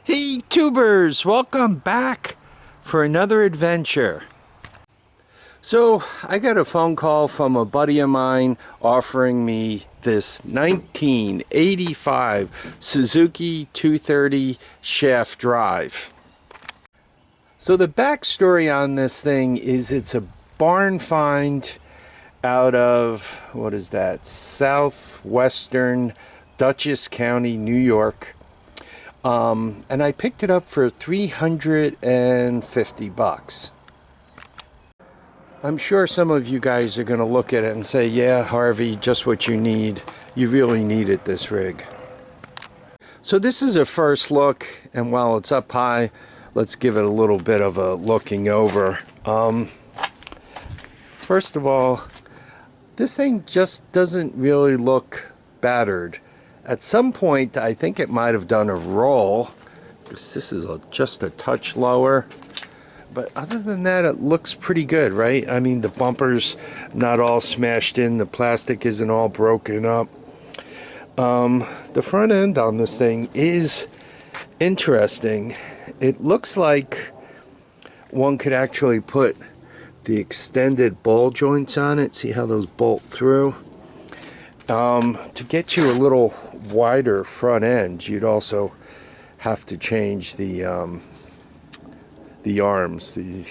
Hey tubers, welcome back for another adventure. So I got a phone call from a buddy of mine offering me this 1985 Suzuki 230 shaft drive. So the backstory on this thing is it's a barn find out of, what is that, southwestern Dutchess County, New York. And I picked it up for $350. I'm sure some of you guys are going to look at it and say, yeah, Harvey, just what you need. You really needed this rig. So this is a first look, and while it's up high, let's give it a little bit of a looking over. First of all, this thing just doesn't really look battered. At some point, I think it might have done a roll, because this is just a touch lower. But other than that, it looks pretty good, right? I mean, the bumper's not all smashed in. The plastic isn't all broken up. The front end on this thing is interesting. It looks like one could actually put the extended ball joints on it. See how those bolt through? To get you a little wider front end, you'd also have to change the arms, the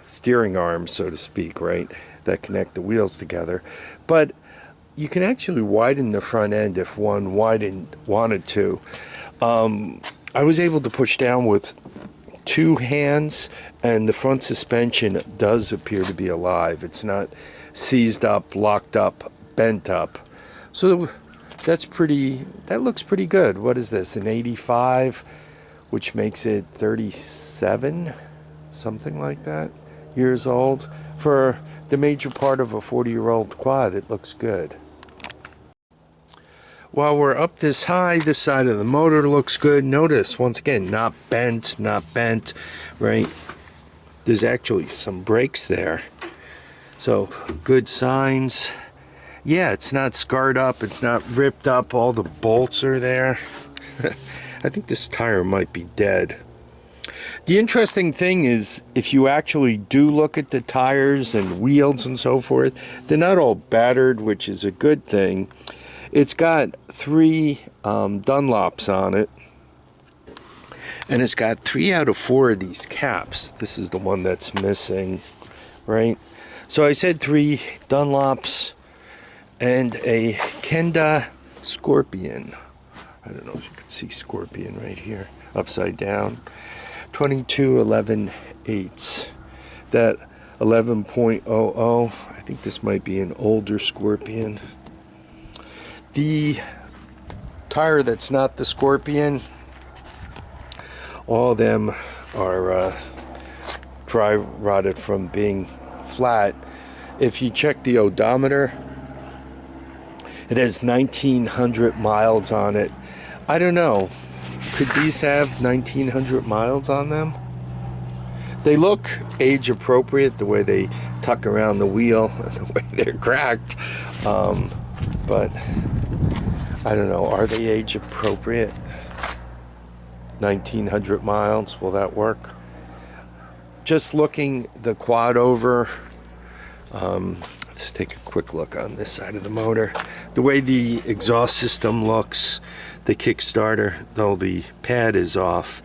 steering arms, so to speak, right, that connect the wheels together. But you can actually widen the front end if one wanted to. I was able to push down with two hands, and the front suspension does appear to be alive. It's not seized up, locked up, bent up. So that looks pretty good. What is this, an 85, which makes it 37, something like that, years old? For the major part of a 40-year-old quad, it looks good. While we're up this high, this side of the motor looks good. Notice, once again, not bent, right? There's actually some brakes there. So, good signs. Yeah, it's not scarred up, it's not ripped up, all the bolts are there. I think this tire might be dead. The interesting thing is, if you actually do look at the tires and wheels and so forth, they're not all battered, which is a good thing. It's got 3 Dunlops on it, and it's got 3 out of 4 of these caps. This is the one that's missing, right? So I said 3 Dunlops and a Kenda Scorpion. I don't know if you can see Scorpion right here, upside down. 22/11/8. That 11.00, I think this might be an older Scorpion. The tire that's not the Scorpion, all of them are dry rotted from being flat. If you check the odometer, it has 1,900 miles on it. I don't know. Could these have 1,900 miles on them? They look age appropriate, the way they tuck around the wheel and the way they're cracked. But I don't know. Are they age appropriate? 1,900 miles. Will that work? Just looking the quad over. Let's take a quick look on this side of the motor. The way the exhaust system looks, the Kickstarter, though the pad is off,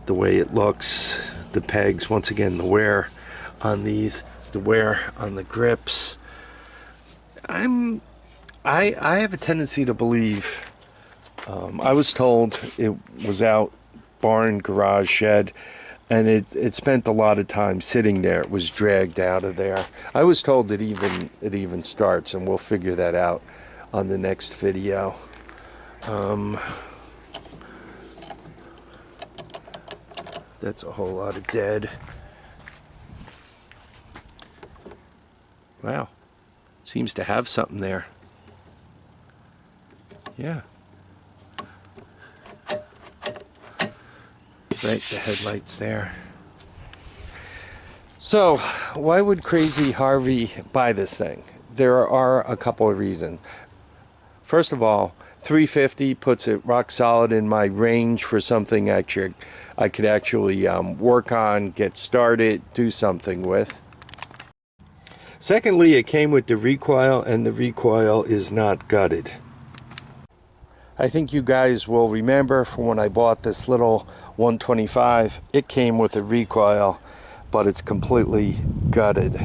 the way it looks, the pegs, once again, the wear on these, the wear on the grips. I have a tendency to believe, I was told it was out, barn, garage, shed, and it spent a lot of time sitting there. It was dragged out of there. I was told it even starts, and we'll figure that out on the next video. That's a whole lot of dead. Wow, seems to have something there. Yeah. Right, the headlights there. So, why would crazy Harvey buy this thing? There are a couple of reasons. First of all, 350 puts it rock solid in my range for something I could actually work on, get started, do something with. Secondly, it came with the recoil, and the recoil is not gutted. I think you guys will remember from when I bought this little 125, it came with a recoil, but it's completely gutted.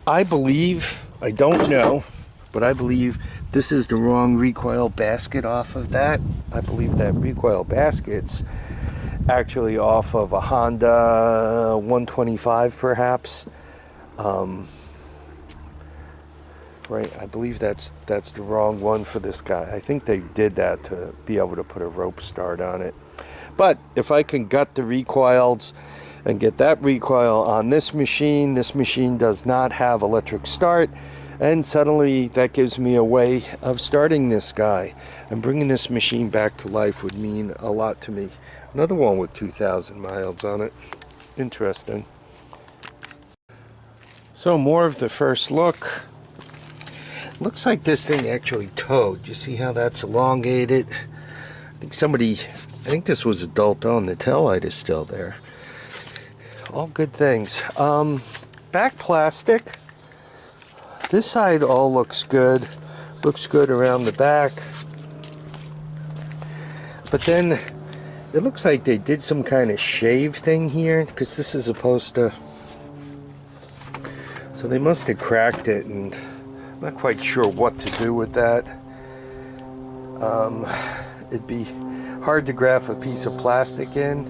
I believe, I don't know, but I believe this is the wrong recoil basket off of that. I believe that recoil basket's actually off of a Honda 125 perhaps. Right, I believe that's the wrong one for this guy. I think they did that to be able to put a rope start on it. But if I can gut the recoils and get that recoil on this machine does not have electric start, and suddenly that gives me a way of starting this guy. And bringing this machine back to life would mean a lot to me. Another one with 2,000 miles on it. Interesting. So more of the first look. Looks like this thing actually towed. You see how that's elongated? I think this was adult owned. The tail light is still there. All good things. Back plastic. This side all looks good. Looks good around the back. But then it looks like they did some kind of shave thing here, because this is supposed to... So they must have cracked it, and I'm not quite sure what to do with that. It'd be hard to graft a piece of plastic in.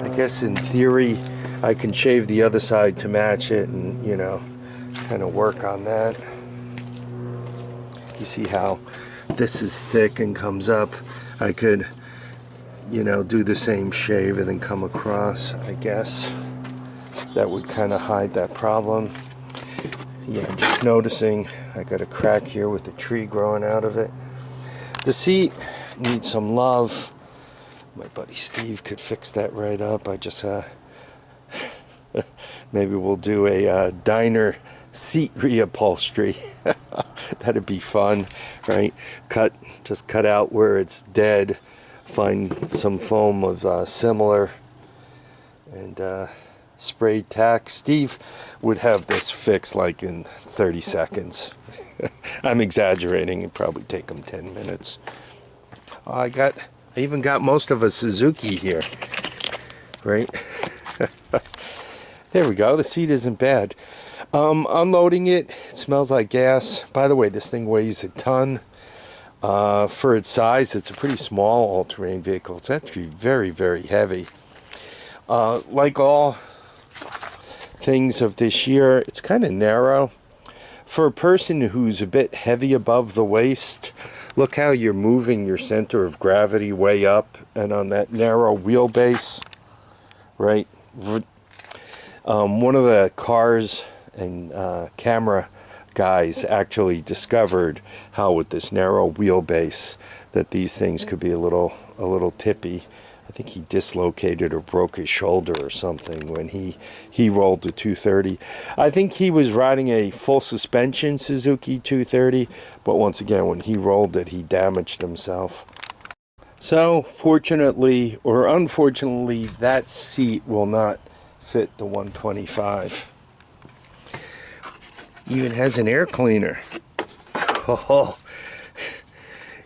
I guess in theory I can shave the other side to match it and, you know, kind of work on that. You see how this is thick and comes up. I could, you know, do the same shave and then come across, I guess. That would kind of hide that problem. Yeah, I'm just noticing I got a crack here with the tree growing out of it. The seat needs some love. My buddy Steve could fix that right up. I just maybe we'll do a diner seat reupholstery. That'd be fun, right? Just cut out where it's dead, find some foam of similar, and spray tack. Steve would have this fixed like in 30 seconds. I'm exaggerating. It'd probably take him 10 minutes. I even got most of a Suzuki here, right? There we go. The seat isn't bad. Unloading it, it smells like gas. By the way, this thing weighs a ton. For its size, it's a pretty small all-terrain vehicle. It's actually very, very heavy. Like all things of this year, it's kind of narrow. For a person who's a bit heavy above the waist, look how you're moving your center of gravity way up, and on that narrow wheelbase, right? One of the cars and camera guys actually discovered how with this narrow wheelbase that these things could be a little tippy. I think he dislocated or broke his shoulder or something when he rolled the 230. I think he was riding a full suspension Suzuki 230, but once again, when he rolled it, he damaged himself. So, fortunately or unfortunately, that seat will not fit the 125. Even has an air cleaner. Oh.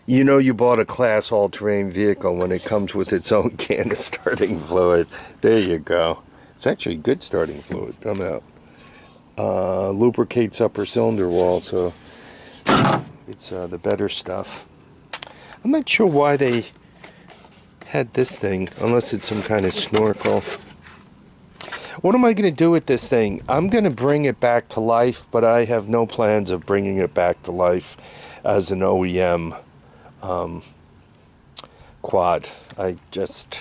You know you bought a class all-terrain vehicle when it comes with its own can of starting fluid. There you go. It's actually good starting fluid. Come out. Lubricates upper cylinder wall, so it's the better stuff. I'm not sure why they had this thing, unless it's some kind of snorkel. What am I going to do with this thing? I'm going to bring it back to life, but I have no plans of bringing it back to life as an OEM quad. I just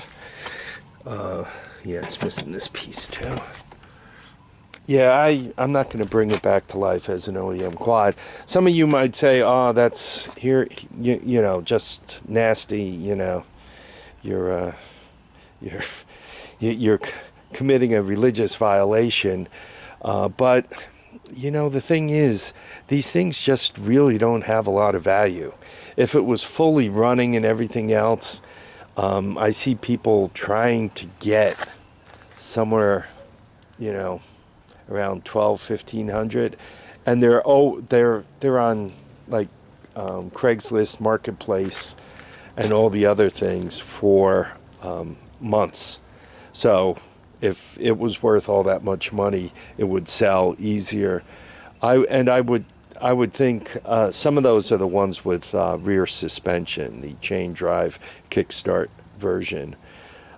yeah, it's missing this piece too. Yeah, I'm not going to bring it back to life as an OEM quad. Some of you might say, oh, that's here, you know, just nasty, you know, you're committing a religious violation, but you know, the thing is, these things just really don't have a lot of value. If it was fully running and everything else, I see people trying to get somewhere, you know, around 12, 1500, and they're on like Craigslist Marketplace and all the other things for months. So if it was worth all that much money, it would sell easier. I would think some of those are the ones with rear suspension, the chain drive kickstart version.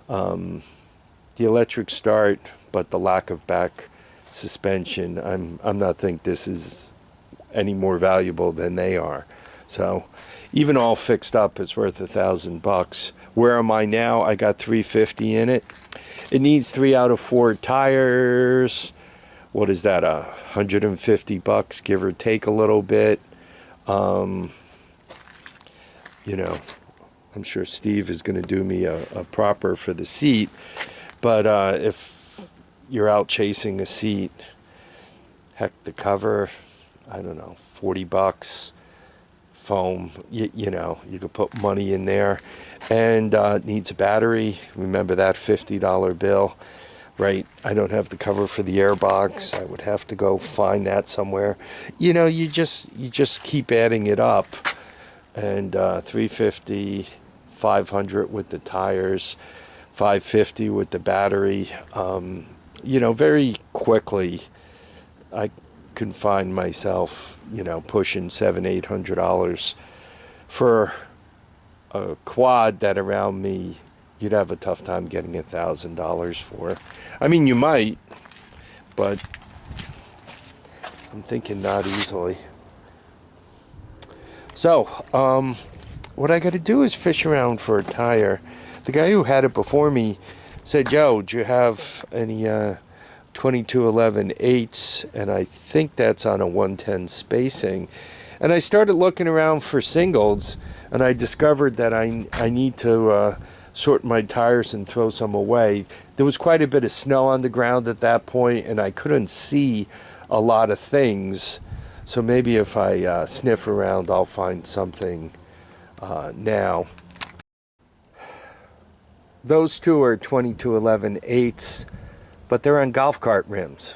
The electric start, but the lack of back suspension, I'm not think this is any more valuable than they are. So even all fixed up, it's worth $1,000. Where am I now? I got 350 in it. It needs 3 out of 4 tires. What is that? $150, give or take a little bit. You know, I'm sure Steve is going to do me a proper for the seat. But if you're out chasing a seat, heck, the cover, I don't know, $40. Foam, you know, you could put money in there. And it needs a battery. Remember that $50 bill, right? I don't have the cover for the airbox. I would have to go find that somewhere. You know, you just keep adding it up. And 350, 500 with the tires, 550 with the battery. You know, very quickly I can find myself, you know, pushing $700-800 for a quad that around me you'd have a tough time getting $1,000 for. I mean, you might, but I'm thinking not easily. So what I got to do is fish around for a tire. The guy who had it before me said, yo, do you have any 2211 8s? And I think that's on a 110 spacing. And I started looking around for singles, and I discovered that I need to sort my tires and throw some away. There was quite a bit of snow on the ground at that point, and I couldn't see a lot of things. So maybe if I sniff around, I'll find something now. Those two are 2211 8s, but they're on golf cart rims,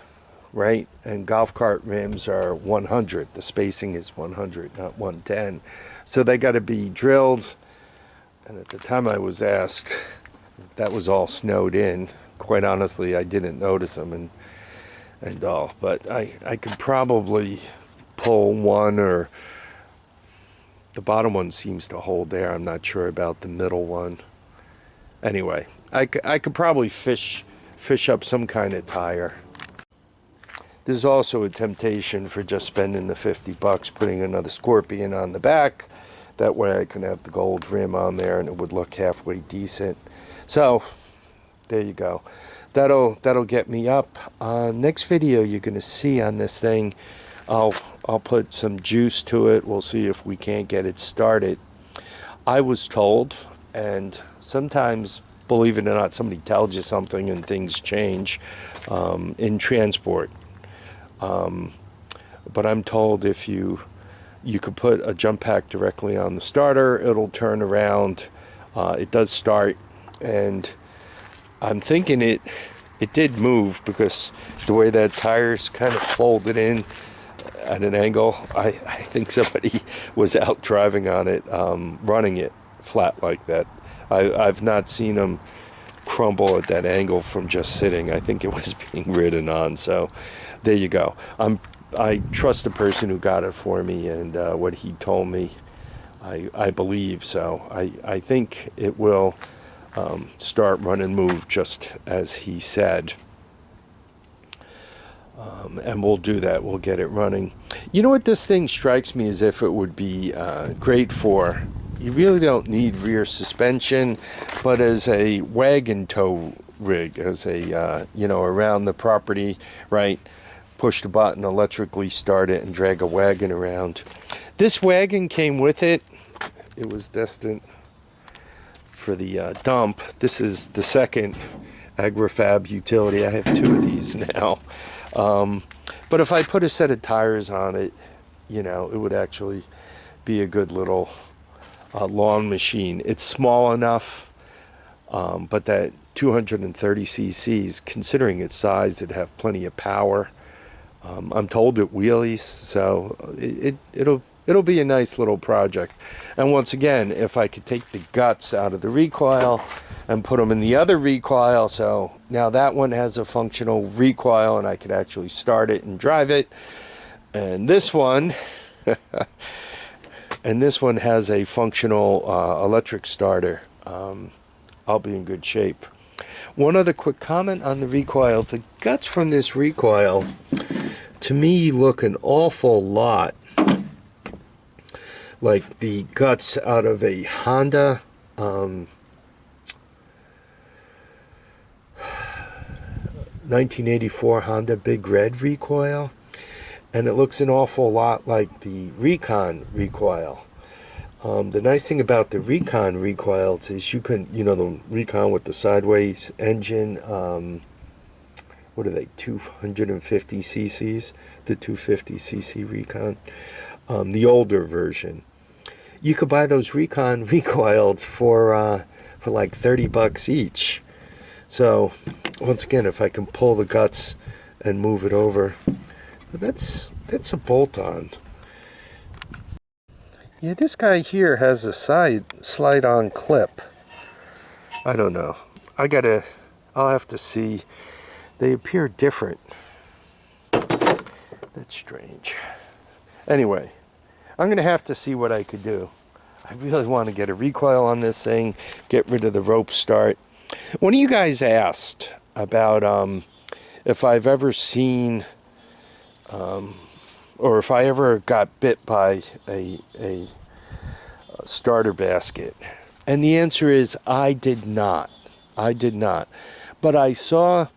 right? And golf cart rims are 100. The spacing is 100, not 110. So they got to be drilled. And at the time I was asked, that was all snowed in. Quite honestly, I didn't notice them and all. But I could probably pull one, or the bottom one seems to hold there. I'm not sure about the middle one. Anyway, I could probably fish up some kind of tire. There's also a temptation for just spending the $50, putting another Scorpion on the back. That way I can have the gold rim on there and it would look halfway decent. So there you go. That'll get me up. Next video you're gonna see on this thing, I'll put some juice to it. We'll see if we can't get it started. I was told, and sometimes, believe it or not, somebody tells you something and things change in transport. But I'm told if you could put a jump pack directly on the starter, it'll turn around. It does start, and I'm thinking it did move because the way that tire's kind of folded in at an angle. I think somebody was out driving on it, running it flat like that. I've not seen them crumble at that angle from just sitting. I think it was being ridden on. So there you go. I trust the person who got it for me, and what he told me, I believe. So I think it will start, run, and move just as he said. And we'll do that. We'll get it running. You know what this thing strikes me as if it would be great for? You really don't need rear suspension, but as a wagon tow rig, as a, you know, around the property, right? Push the button, electrically start it, and drag a wagon around. This wagon came with it. It was destined for the dump. This is the second AgriFab utility. I have two of these now. But if I put a set of tires on it, you know, it would actually be a good little lawn machine. It's small enough, but that 230 cc's, considering its size, it'd have plenty of power. I'm told it wheelies, so it'll be a nice little project. And once again, if I could take the guts out of the recoil and put them in the other recoil, so now that one has a functional recoil and I could actually start it and drive it. And this one and this one has a functional electric starter. I'll be in good shape. One other quick comment on the recoil. The guts from this recoil, to me, look an awful lot like the guts out of a Honda 1984 Honda Big Red recoil, and it looks an awful lot like the Recon recoil. The nice thing about the Recon recoils is you can, you know, the Recon with the sideways engine, what are they, 250 cc's, the 250 cc Recon, the older version. You could buy those Recon recoils for like $30 each. So once again, if I can pull the guts and move it over, that's a bolt-on. Yeah, this guy here has a slide-on clip. I don't know. I'll have to see. They appear different. That's strange. Anyway, I'm going to have to see what I could do. I really want to get a recoil on this thing, get rid of the rope start. One of you guys asked about if I've ever seen or if I ever got bit by a starter basket. And the answer is I did not. I did not. But I saw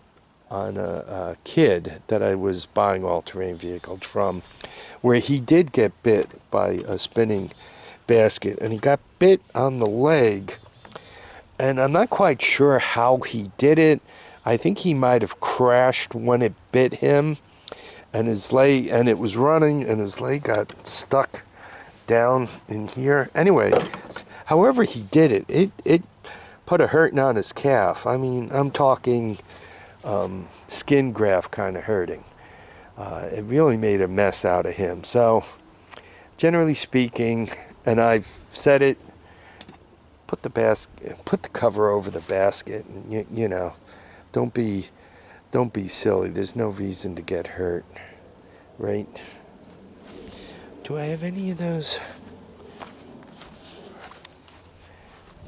on a kid that I was buying all-terrain vehicles from, where he did get bit by a spinning basket, and he got bit on the leg, and I'm not quite sure how he did it. I think he might have crashed when it bit him, and his leg, and it was running, and his leg got stuck down in here. Anyway, however he did it, it put a hurting on his calf. I mean, I'm talking skin graft kind of hurting. It really made a mess out of him. So, generally speaking, and I've said it, put the cover over the basket, and you know, don't be silly. There's no reason to get hurt, right? Do I have any of those?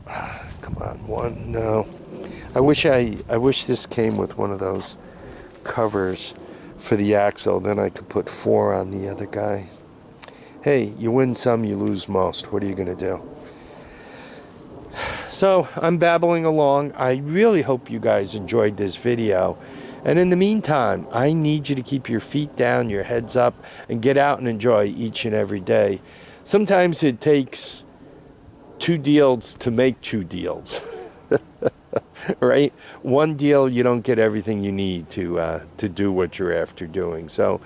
Come on, one. No. I wish this came with one of those covers for the axle. Then I could put 4 on the other guy. Hey, you win some, you lose most. What are you gonna do? So I'm babbling along. I really hope you guys enjoyed this video. And in the meantime, I need you to keep your feet down, your heads up, and get out and enjoy each and every day. Sometimes it takes 2 deals to make 2 deals. Right? One deal, you don't get everything you need to do what you're after doing. So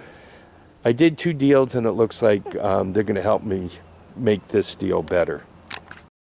I did 2 deals, and it looks like they're going to help me make this deal better.